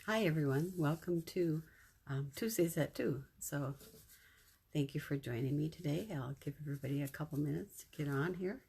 Hi everyone, welcome to Tuesdays at 2. So thank you for joining me today. I'll give everybody a couple minutes to get on here.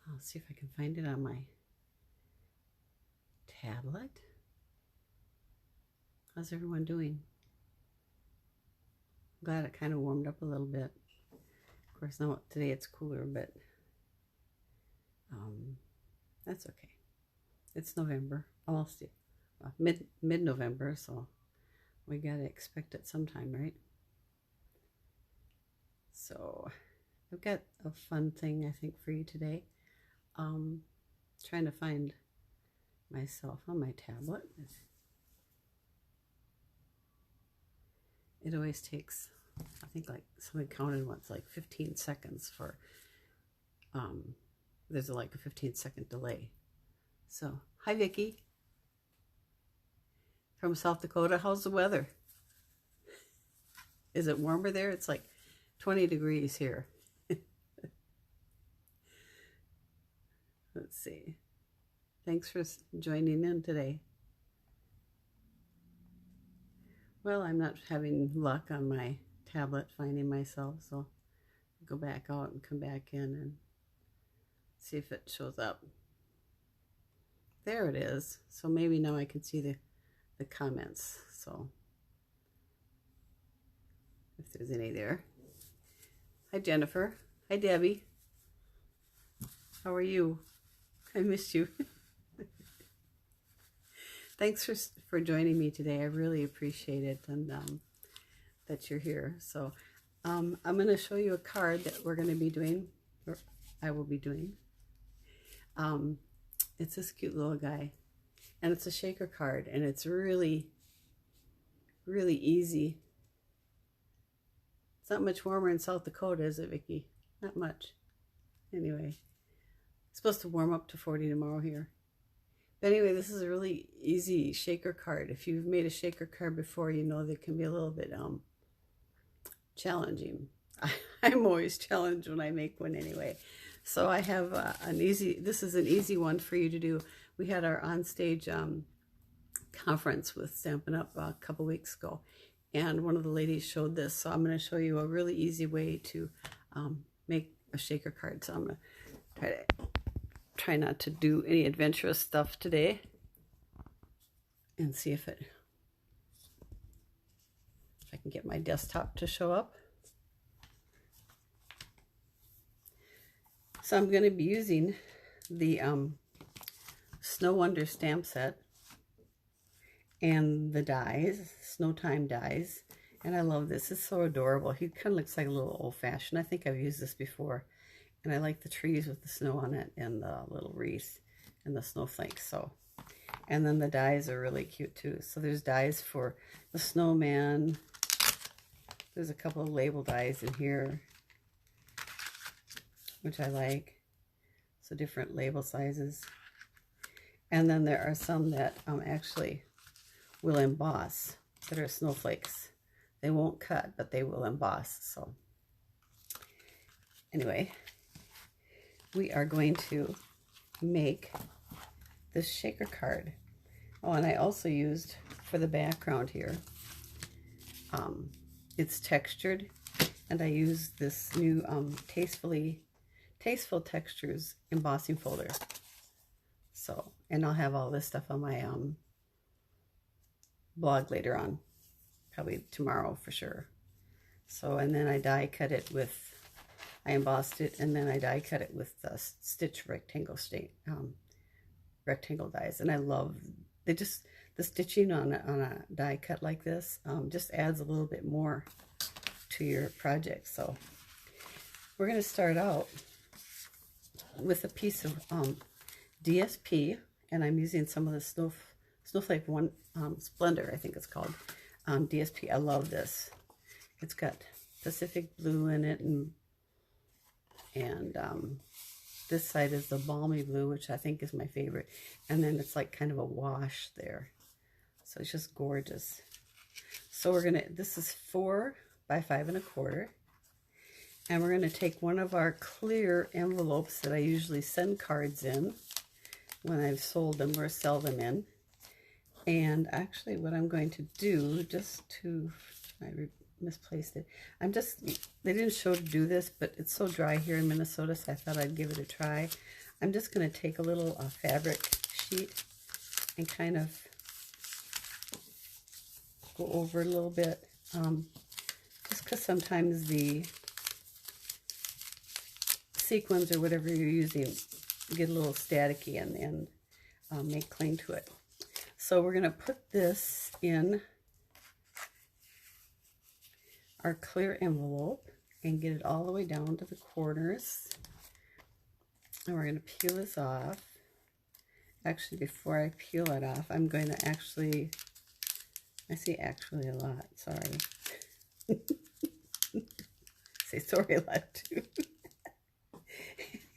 I'll see if I can find it on my tablet. How's everyone doing? I'm glad it kind of warmed up a little bit. Of course, now today it's cooler, but that's okay. It's November, almost mid-November, so we gotta expect it sometime, right? So I've got a fun thing I think for you today. Trying to find myself on my tablet. It always takes, I think, like somebody counted once, like 15 seconds for there's like a 15-second delay. So hi Vicki from South Dakota. How's the weather? Is it warmer there? It's like 20 degrees here. Let's see. Thanks for joining in today. Well, I'm not having luck on my tablet finding myself, so I'll go back out and come back in and see if it shows up. There it is. So maybe now I can see the comments. So if there's any there. Hi Jennifer. Hi Debbie. How are you? I missed you. Thanks for joining me today. I really appreciate it, and that you're here. So I'm going to show you a card that we're going to be doing, or I will be doing. It's this cute little guy, and it's a shaker card, and it's really, really easy. It's not much warmer in South Dakota, is it, Vicki? Not much. Anyway, it's supposed to warm up to 40 tomorrow here. But anyway, this is a really easy shaker card. If you've made a shaker card before, you know they can be a little bit challenging. I'm always challenged when I make one anyway. So I have this is an easy one for you to do. We had our onstage conference with Stampin Up a couple weeks ago, and one of the ladies showed this. So I'm going to show you a really easy way to make a shaker card. So I'm going to try not to do any adventurous stuff today and see if I can get my desktop to show up. So I'm going to be using the Snow Wonder stamp set and the dies, Snow Time dies, and I love this. It's so adorable. He kind of looks like a little old-fashioned. I think I've used this before, and I like the trees with the snow on it and the little wreath and the snowflakes. So, and then the dies are really cute too. So there's dies for the snowman. There's a couple of label dies in here, which I like. So different label sizes. And then there are some that actually will emboss, that are snowflakes. They won't cut, but they will emboss. So anyway, we are going to make this shaker card. Oh, and I also used for the background here, it's textured, and I used this new Tasteful Textures embossing folder. So, and I'll have all this stuff on my blog later on, probably tomorrow for sure. So, and then I die cut it with, I embossed it, and then I die cut it with the stitch rectangle dies. And I love, the stitching on a die cut like this just adds a little bit more to your project. So we're going to start out with a piece of DSP, and I'm using some of the Snowflake One Splendor, I think it's called, DSP. I love this. It's got Pacific Blue in it, and this side is the Balmy Blue, which I think is my favorite, and then it's like kind of a wash there. So it's just gorgeous. So we're gonna, this is 4 by 5 1/4. And we're going to take one of our clear envelopes that I usually send cards in when I've sold them or sell them in. And actually what I'm going to do, just to, misplaced it. They didn't show to do this, but it's so dry here in Minnesota, so I thought I'd give it a try. I'm just going to take a little fabric sheet and kind of go over a little bit, just because sometimes the sequins or whatever you're using get a little staticky and make cling to it. So we're going to put this in our clear envelope and get it all the way down to the corners. And we're going to peel this off. Actually, before I peel it off, I'm going to actually, I say actually a lot, sorry. Say sorry a lot too.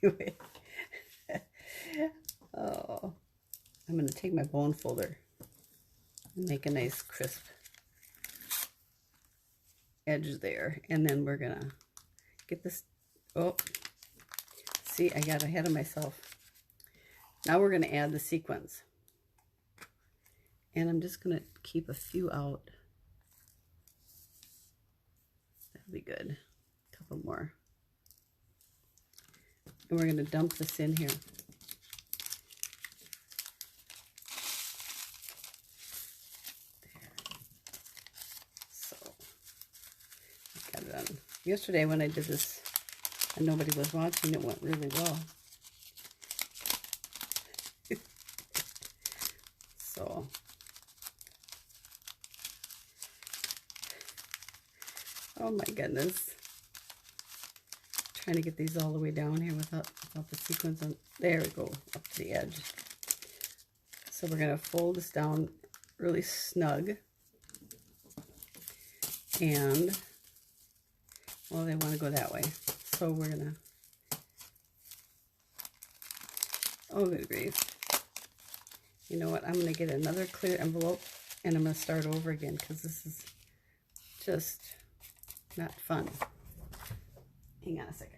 Anyway, oh, I'm going to take my bone folder and make a nice crisp edge there, and then we're going to get this, oh, see, I got ahead of myself. Now we're going to add the sequins, and I'm just going to keep a few out. That'll be good. A couple more. And we're going to dump this in here. There. So, I got it on. Yesterday when I did this and nobody was watching, it went really well. So, oh my goodness. Trying to get these all the way down here without the sequins on. There we go, up to the edge. So we're going to fold this down really snug. And, well, they want to go that way. So we're going to, oh good grief. You know what, I'm going to get another clear envelope and I'm going to start over again because this is just not fun. Hang on a second.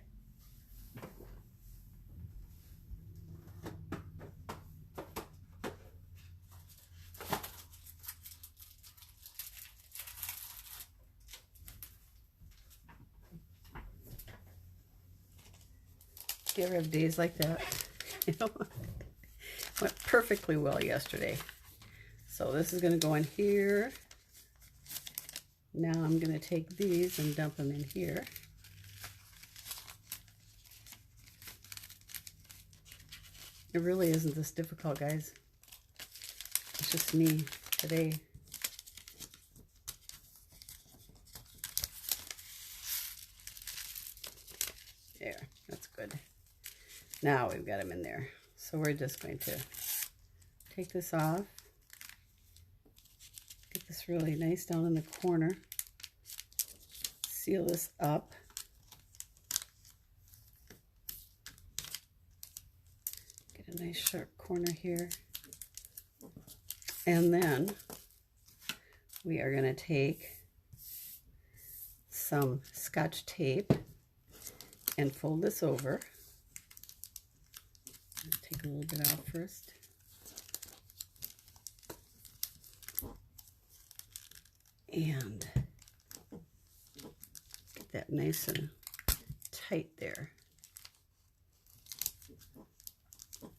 Do you ever have days like that? You know, went perfectly well yesterday. So this is going to go in here. Now I'm going to take these and dump them in here. It really isn't this difficult, guys. It's just me today. There, that's good. Now we've got them in there. So we're just going to take this off. Get this really nice down in the corner. Seal this up. Get a nice sharp corner here. And then we are going to take some Scotch tape and fold this over. Take a little bit out first. And get that nice and tight there.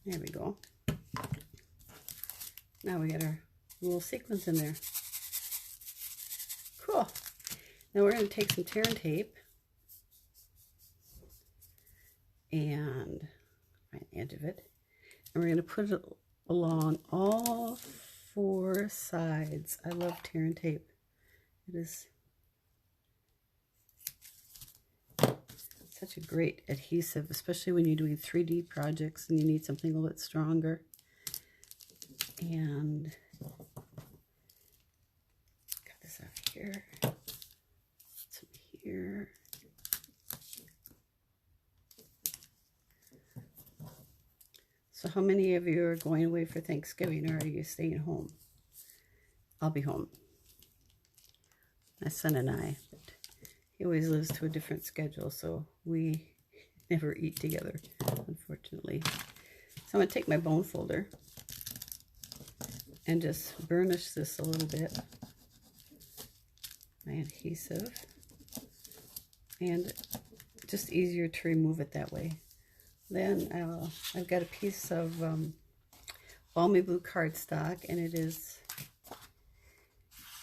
There we go. Now we got our little sequins in there. Cool. Now we're going to take some tear and tape and find the edge of it, and we're going to put it along all four sides. I love tear and tape. It is such a great adhesive, especially when you're doing 3D projects and you need something a little bit stronger. And cut this off here, some here. So how many of you are going away for Thanksgiving, or are you staying home? I'll be home. My son and I. But he always lives to a different schedule, so we never eat together, unfortunately. So I'm going to take my bone folder and just burnish this a little bit, my adhesive, and just easier to remove it that way. Then I've got a piece of balmy blue cardstock, and it is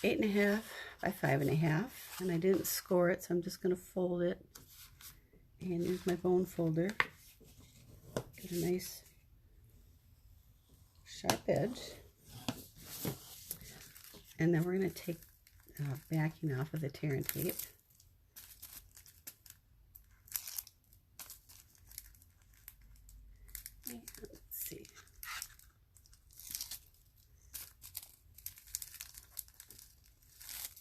8.5 by 5.5, and I didn't score it, so I'm just going to fold it and use my bone folder. Get a nice sharp edge, and then we're going to take backing off of the tear and tape. And let's see.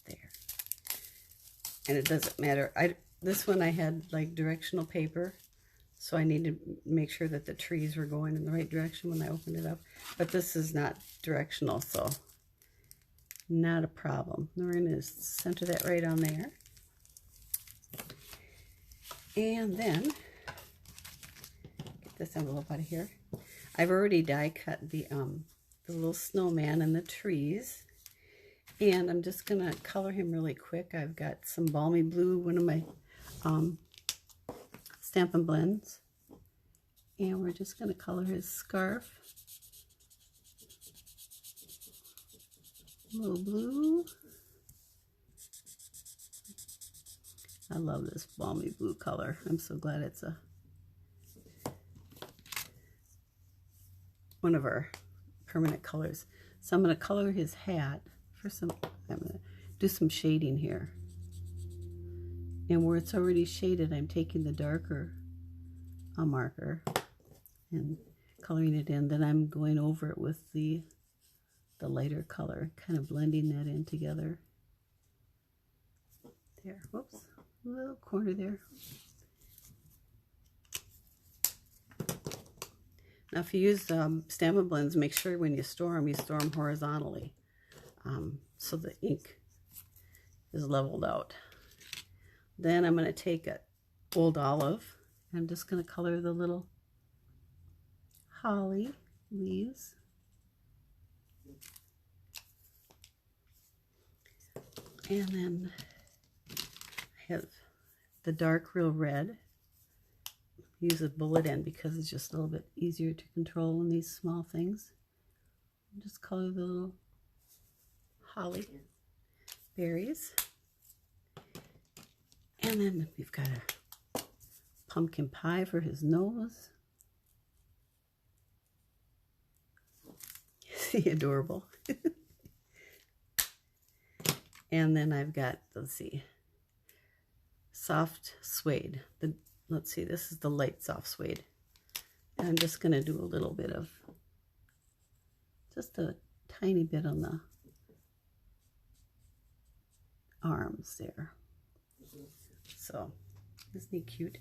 There. And it doesn't matter. This one I had like directional paper, so I need to make sure that the trees were going in the right direction when I opened it up. But this is not directional, so not a problem. We're going to center that right on there. And then, get this envelope out of here. I've already die cut the little snowman and the trees. And I'm just going to color him really quick. I've got some balmy blue, one of my Stampin' Blends. And we're just going to color his scarf. A little blue. I love this balmy blue color. I'm so glad it's one of our permanent colors. So I'm going to color his hat. First, I'm going to do some shading here. And where it's already shaded, I'm taking the darker marker and coloring it in. Then I'm going over it with the lighter color, kind of blending that in together. There, whoops, a little corner there. Now if you use Stampin' Blends, make sure when you store them horizontally, so the ink is leveled out. Then I'm going to take an Old Olive, and I'm just going to color the little holly leaves. And then I have the dark real red. Use a bullet end because it's just a little bit easier to control in these small things. Just color the little holly berries. And then we've got a pumpkin pie for his nose. Is he adorable? And then I've got, let's see, soft suede. Let's see, this is the light soft suede. And I'm just going to do a little bit of, just a tiny bit on the arms there. So, isn't he cute?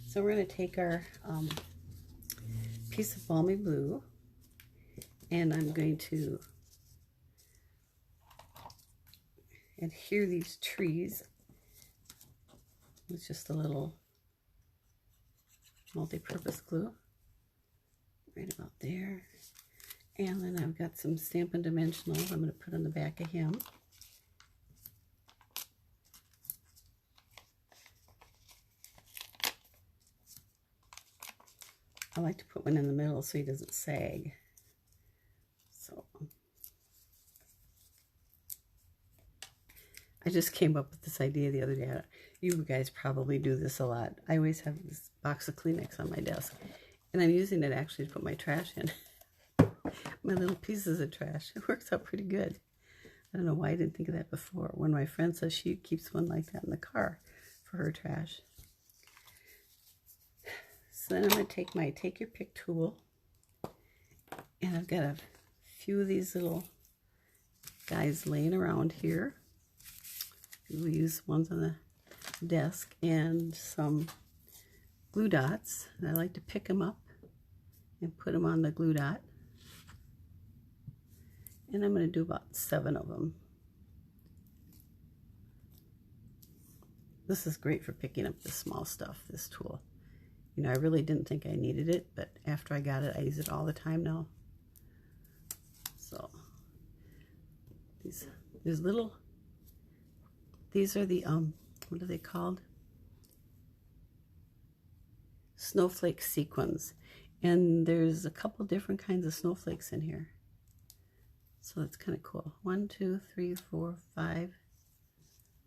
So we're going to take our piece of balmy blue, and I'm going to adhere these trees with just a little multi-purpose glue right about there. And then I've got some Stampin' Dimensionals I'm going to put on the back of him. I like to put one in the middle so he doesn't sag. So I just came up with this idea the other day. You guys probably do this a lot. I always have this box of Kleenex on my desk, and I'm using it actually to put my trash in. My little pieces of trash. It works out pretty good. I don't know why I didn't think of that before. One of my friends says she keeps one like that in the car for her trash. So then I'm going to take my Take Your Pick tool, and I've got a few of these little guys laying around here. We'll use ones on the desk, and some glue dots. And I like to pick them up and put them on the glue dot. And I'm going to do about 7 of them. This is great for picking up the small stuff, this tool. You know, I really didn't think I needed it, but after I got it, I use it all the time now. There's little, these are the, what are they called? Snowflake sequins. And there's a couple different kinds of snowflakes in here. So that's kind of cool. 1, 2, 3, 4, 5.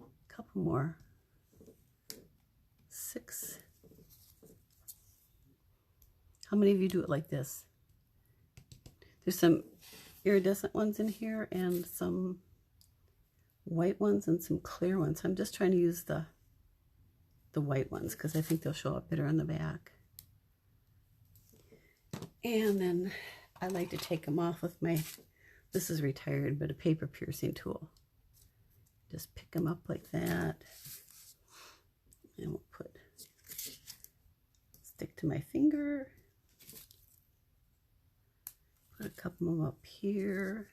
A couple more. 6. How many of you do it like this? There's some iridescent ones in here and some white ones and some clear ones. I'm just trying to use the white ones because I think they'll show up better on the back. And then I like to take them off with my, this is retired, but a paper piercing tool. Just pick them up like that. And we'll stick to my finger. Put a couple of them up here.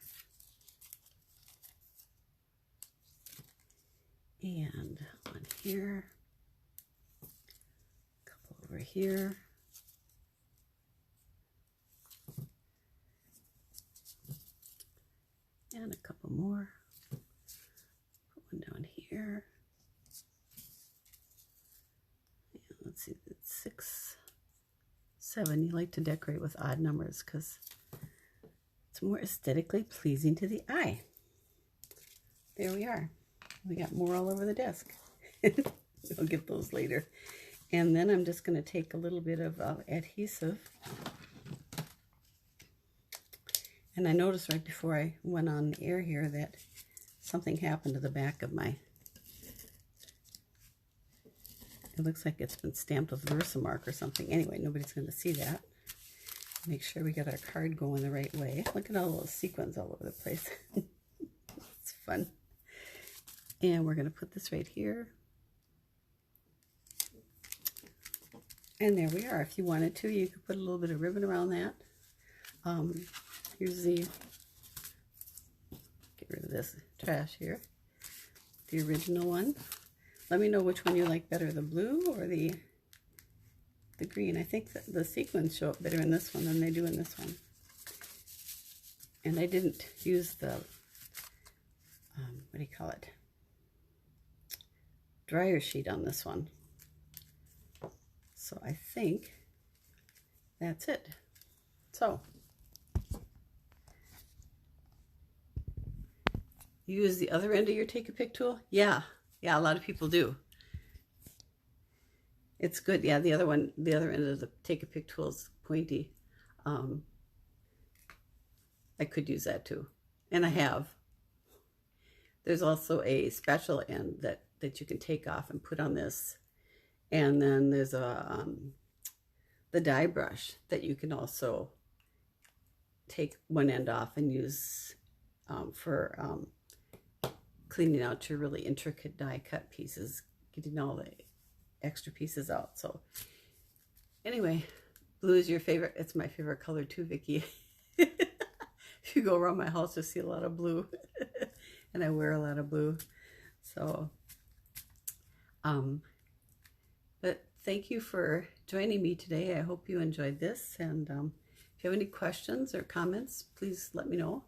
And one here. A couple over here. And a couple more. Put one down here. And let's see, it's 6, 7. You like to decorate with odd numbers because it's more aesthetically pleasing to the eye. There we are. We got more all over the desk. We'll get those later. And then I'm just going to take a little bit of adhesive. And I noticed right before I went on the air here that something happened to the back of my, it looks like it's been stamped with Versamark or something. Anyway, nobody's going to see that. Make sure we get our card going the right way. Look at all those sequins all over the place. It's fun. And we're going to put this right here. And there we are. If you wanted to, you could put a little bit of ribbon around that. Here's the, get rid of this trash here. The original one. Let me know which one you like better, the blue or the green. I think that the sequins show up better in this one than they do in this one. And I didn't use the, what do you call it? Dryer sheet on this one. So I think that's it. So, you use the other end of your Take-A-Pick tool? Yeah, a lot of people do. It's good. Yeah, the other end of the Take-A-Pick tool is pointy. I could use that too, and I have. There's also a spatula end that you can take off and put on this, and then there's the die brush that you can also take one end off and use for cleaning out your really intricate die cut pieces, getting all the extra pieces out. So anyway, blue is your favorite. It's my favorite color too, Vicki. If you go around my house, you'll see a lot of blue. And I wear a lot of blue. So, but thank you for joining me today. I hope you enjoyed this. And if you have any questions or comments, please let me know.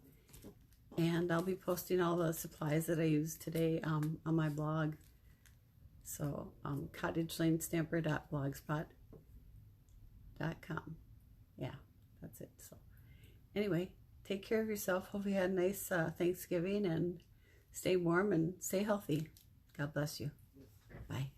And I'll be posting all the supplies that I used today on my blog. So, cottagelanestamper.blogspot.com. Yeah, that's it. So, anyway, take care of yourself. Hope you had a nice Thanksgiving and stay warm and stay healthy. God bless you. Bye.